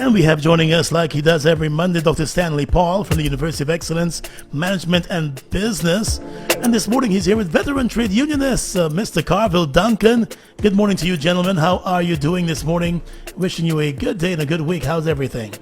And we have joining us, like he does every Monday, Dr. Stanley Paul from the University of Excellence, Management and Business. And this morning he's here with veteran trade unionist, Mr. Carville Duncan. Good morning to you, gentlemen. How are you doing this morning? Wishing you a good day and a good week. How's everything?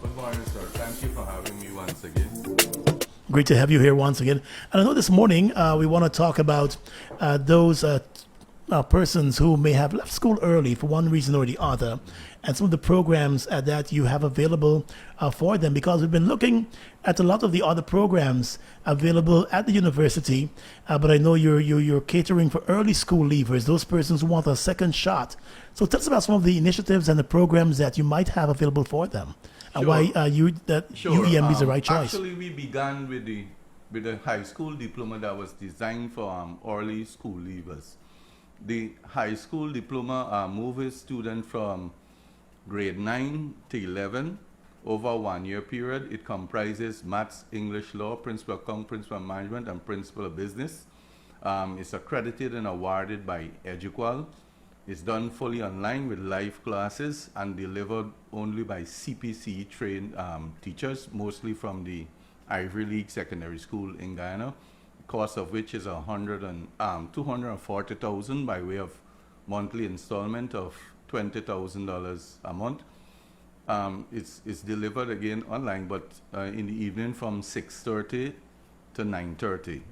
Good morning, sir. Thank you for having me once again. Great to have you here once again. And I know this morning we want to talk about those persons who may have left school early for one reason or the other, and some of the programs that you have available for them, because we've been looking at a lot of the other programs available at the university, but I know you're catering for early school leavers, those persons who want a second shot. So tell us about some of the initiatives and the programs that you might have available for them, and why U.E.M.B is the right choice. Actually, we began with the high school diploma that was designed for early school leavers. The high school diploma moves students from grade 9 to 11 over a 1-year period. It comprises maths, English, law, principal account, principal management, and principal of business. It's accredited and awarded by Eduqual. It's done fully online with live classes and delivered only by CPC trained teachers, mostly from the Ivy League Secondary School in Guyana. Cost of which is $240,000 by way of monthly installment of $20,000 a month. It's delivered again online, but in the evening from 6:30 to 9:30.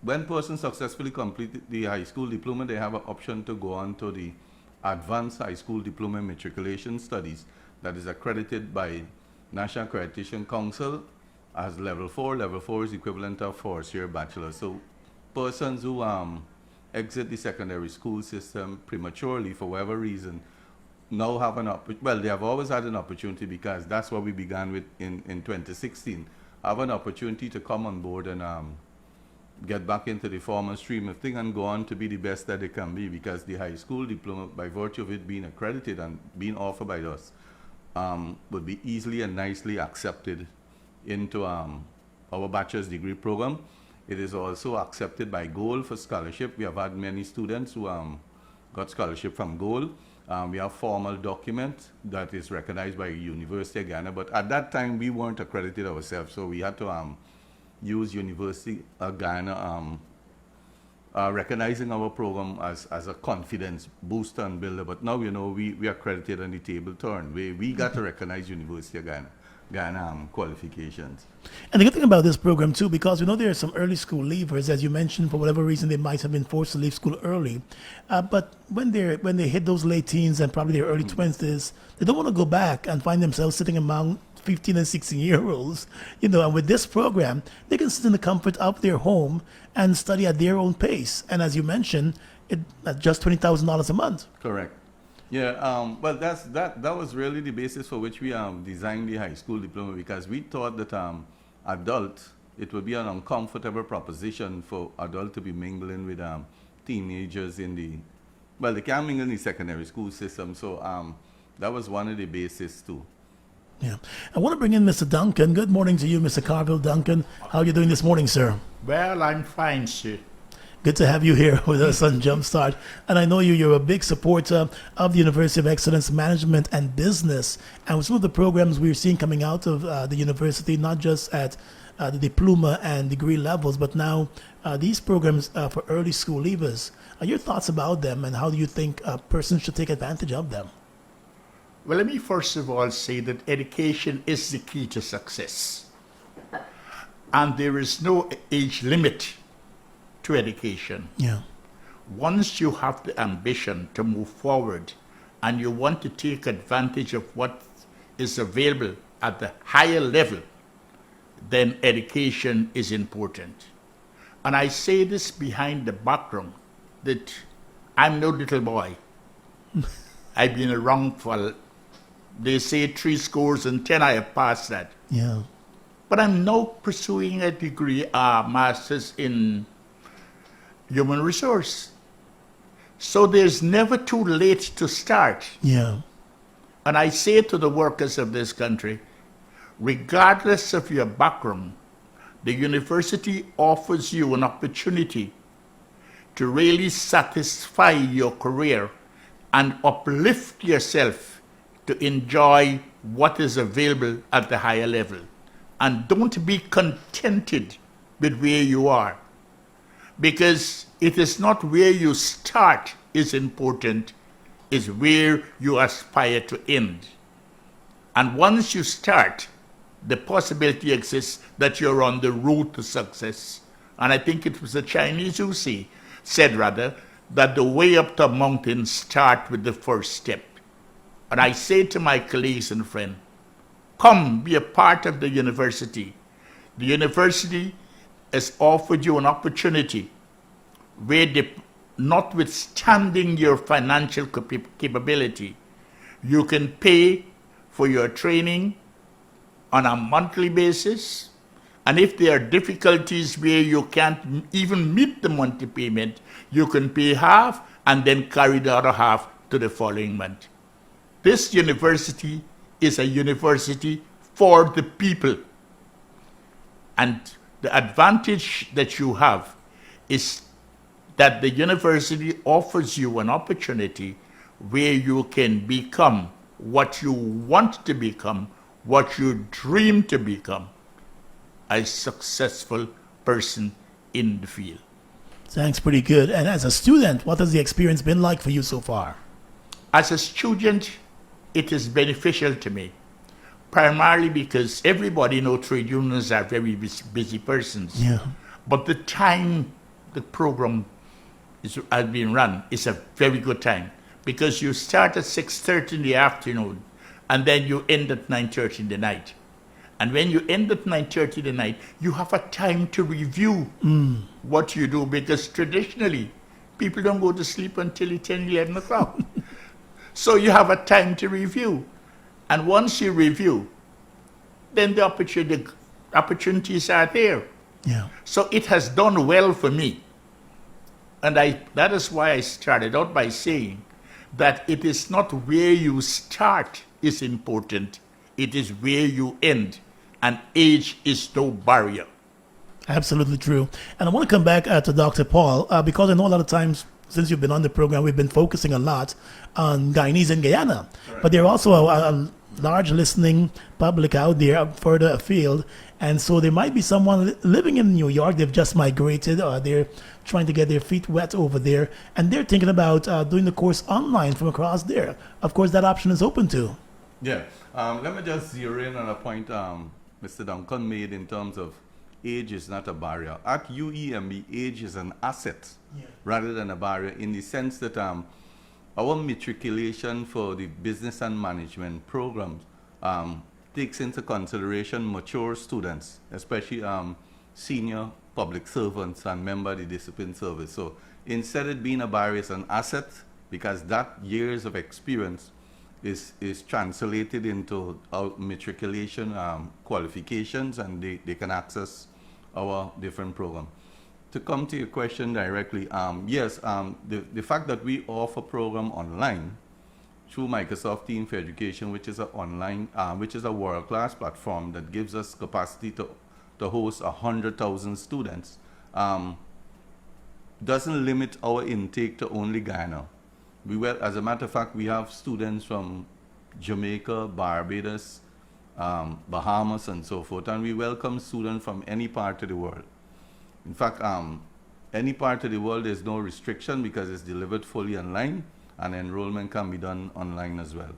When persons successfully complete the high school diploma, they have an option to go on to the advanced high school diploma matriculation studies that is accredited by National Accreditation Council as level 4. Level 4 is equivalent of first-year bachelor. So persons who exit the secondary school system prematurely for whatever reason now have an well, they have always had an opportunity, because that's what we began with in 2016, have an opportunity to come on board and get back into the formal stream of thing and go on to be the best that they can be, because the high school diploma, by virtue of it being accredited and being offered by us, would be easily and nicely accepted into our bachelor's degree program. It is also accepted by GOAL for scholarship. We have had many students who got scholarship from GOAL. We have formal document that is recognized by University of Guyana, but at that time we weren't accredited ourselves, so we had to use University of Guyana recognizing our program as a confidence booster and builder. But now, you know, we are accredited on the table turn. We got to recognize University of Guyana qualifications. And the good thing about this program too, because we know there are some early school leavers, as you mentioned, for whatever reason they might have been forced to leave school early, but when they hit those late teens and probably their early 20s, they don't want to go back and find themselves sitting among 15 and 16-year-olds, you know. And with this program, they can sit in the comfort of their home and study at their own pace. And as you mentioned, at just $20,000 a month. Correct. Yeah, well, that was really the basis for which we designed the high school diploma, because we thought that it would be an uncomfortable proposition for adults to be mingling with teenagers they can't mingle in the secondary school system. So that was one of the bases too. Yeah. I want to bring in Mr. Duncan. Good morning to you, Mr. Carville Duncan. How are you doing this morning, sir? Well, I'm fine, sir. Good to have you here with us on Jumpstart. And I know you're a big supporter of the University of Excellence, Management and Business. And with some of the programs we're seeing coming out of the university, not just at the diploma and degree levels, but now these programs for early school leavers. Your thoughts about them, and how do you think persons should take advantage of them? Well, let me first of all say that education is the key to success. And there is no age limit to education. Yeah. Once you have the ambition to move forward and you want to take advantage of what is available at the higher level, then education is important. And I say this behind the background that I'm no little boy. I've been around for, they say 70 I have passed that. Yeah. But I'm now pursuing a degree, master's in human resource. So there's never too late to start. Yeah. And I say to the workers of this country, regardless of your background, the university offers you an opportunity to really satisfy your career and uplift yourself to enjoy what is available at the higher level. And don't be contented with where you are, because it is not where you start is important, it's where you aspire to end. And once you start, the possibility exists that you're on the road to success. And I think it was the Chinese who said that the way up the mountain starts with the first step. And I say to my colleagues and friends, come be a part of the university. The university has offered you an opportunity where, notwithstanding your financial capability, you can pay for your training on a monthly basis. And if there are difficulties where you can't even meet the monthly payment, you can pay half and then carry the other half to the following month. This university is a university for the people. And the advantage that you have is that the university offers you an opportunity where you can become what you want to become, what you dream to become, a successful person in the field. Sounds pretty good. And as a student, what has the experience been like for you so far? As a student, it is beneficial to me, primarily because everybody knows trade unions are very busy persons. Yeah. But the time the program has been run is a very good time, because you start at 6:30 in the afternoon and then you end at 9:30 in the night. And when you end at 9:30 in the night, you have a time to review what you do, because traditionally people don't go to sleep until 10, 11 o'clock. So you have a time to review. And once you review, then the opportunities are there. Yeah. So it has done well for me. And that is why I started out by saying that it is not where you start is important, it is where you end. And age is no barrier. Absolutely true. And I want to come back to Dr. Paul, because I know a lot of times since you've been on the program, we've been focusing a lot on Guyanese in Guyana. Right. But there are also a large listening public out there further afield. And so there might be someone living in New York, they've just migrated, or they're trying to get their feet wet over there, and they're thinking about doing the course online from across there. Of course, that option is open too. Yeah. Let me just zero in on a point Mr. Duncan made in terms of age is not a barrier. At U.E.M.B, age is an asset rather than a barrier, in the sense that our matriculation for the business and management programs takes into consideration mature students, especially senior public servants and member of the discipline service. So instead of being a barrier, it's an asset, because that years of experience is translated into our matriculation qualifications, and they can access our different programs. To come to your question directly, yes, the fact that we offer program online through Microsoft Teams for Education, which is a world-class platform that gives us capacity to host 100,000 students, doesn't limit our intake to only Guyana. As a matter of fact, we have students from Jamaica, Barbados, Bahamas, and so forth, and we welcome students from any part of the world. In fact, any part of the world, there's no restriction, because it's delivered fully online, and enrollment can be done online as well.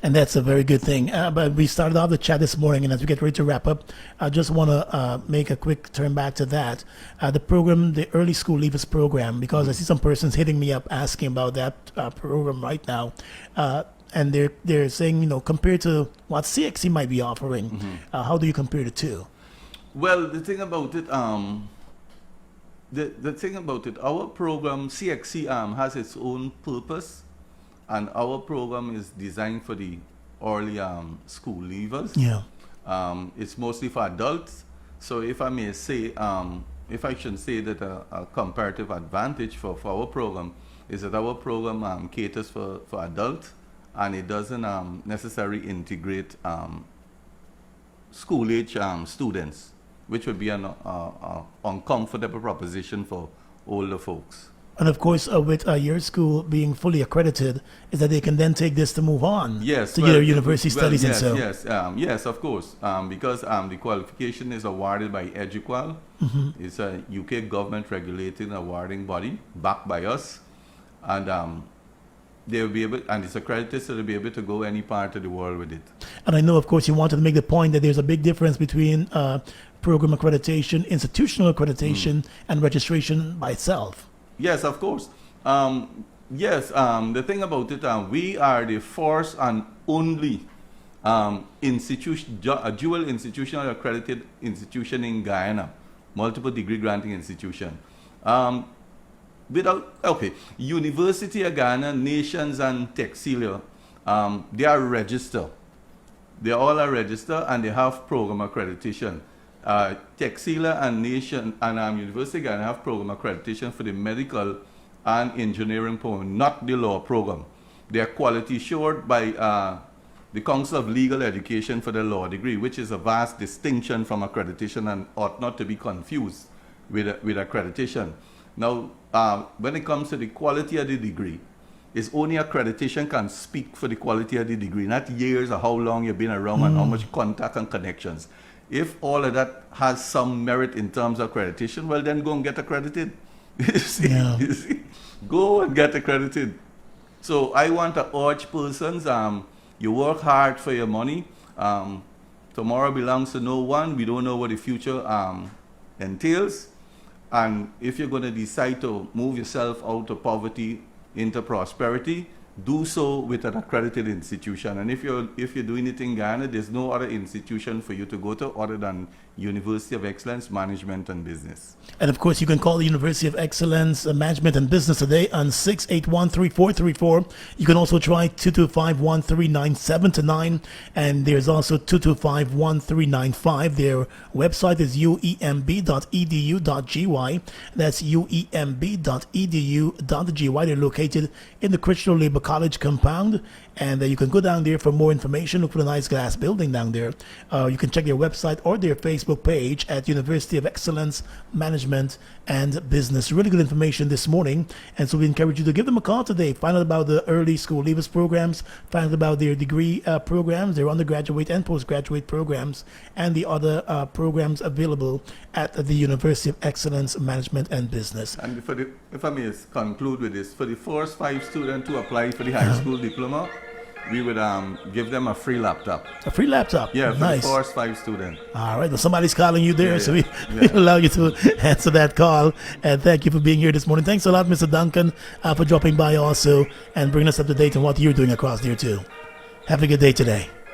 And that's a very good thing. But we started off the chat this morning, and as we get ready to wrap up, I just want to make a quick turn back to that. The program, the Early School Leavers program, because I see some persons hitting me up asking about that program right now. And they're saying, compared to what CXC might be offering, how do you compare the two? Well, the thing about it, our program, CXC, has its own purpose, and our program is designed for the early school leavers. Yeah. It's mostly for adults. So if I may say, if I should say that a comparative advantage for our program is that our program caters for adults, and it doesn't necessarily integrate school-age students, which would be an uncomfortable proposition for older folks. And of course, with your school being fully accredited, is that they can then take this to move on Yes, to well, their university well, studies yes, and so. yes, of course, because the qualification is awarded by EduQual. It's a UK government regulated awarding body backed by us, and they will be able, and it's accredited, so they'll be able to go any part of the world with it. And I know, of course, you wanted to make the point that there's a big difference between program accreditation, institutional accreditation, and registration by itself. Yes, of course. The thing about it, we are the first and only dual institutional accredited institution in Guyana, multiple degree granting institution. University of Ghana, Nations, and Texila, they are registered. They all are registered and they have program accreditation. Texila and Nation and University of Ghana have program accreditation for the medical and engineering program, not the law program. They are quality assured by the Council of Legal Education for the law degree, which is a vast distinction from accreditation and ought not to be confused with accreditation. Now, when it comes to the quality of the degree, it's only accreditation can speak for the quality of the degree, not years or how long you've been around and how much contact and connections. If all of that has some merit in terms of accreditation, well, then go and get accredited. You see? Go and get accredited. So I want to urge persons, you work hard for your money. Tomorrow belongs to no one. We don't know what the future entails. And if you're going to decide to move yourself out of poverty into prosperity, do so with an accredited institution. And if you're doing it in Ghana, there's no other institution for you to go to other than University of Excellence, Management and Business. And of course, you can call the University of Excellence Management and Business today on 681-3434. You can also try 225-1397-9, and there's also 225-1395. Their website is uemb.edu.gy. That's uemb.edu.gy. They're located in the Christian Labor College compound, and you can go down there for more information. Look for a nice glass building down there. You can check their website or their Facebook page at University of Excellence Management and Business. Really good information this morning, and so we encourage you to give them a call today. Find out about the early school leavers programs, find out about their degree programs, their undergraduate and postgraduate programs, and the other programs available at the University of Excellence Management and Business. And if I may conclude with this, for the first 5 students who apply for the high school diploma, we would give them a free laptop. A free laptop? Yeah, for nice. the first 5 students. All right, well, somebody's calling you there, Yeah, so yeah. we allow you to answer that call. And thank you for being here this morning. Thanks a lot, Mr. Duncan, for dropping by also and bringing us up to date on what you're doing across there, too. Have a good day today.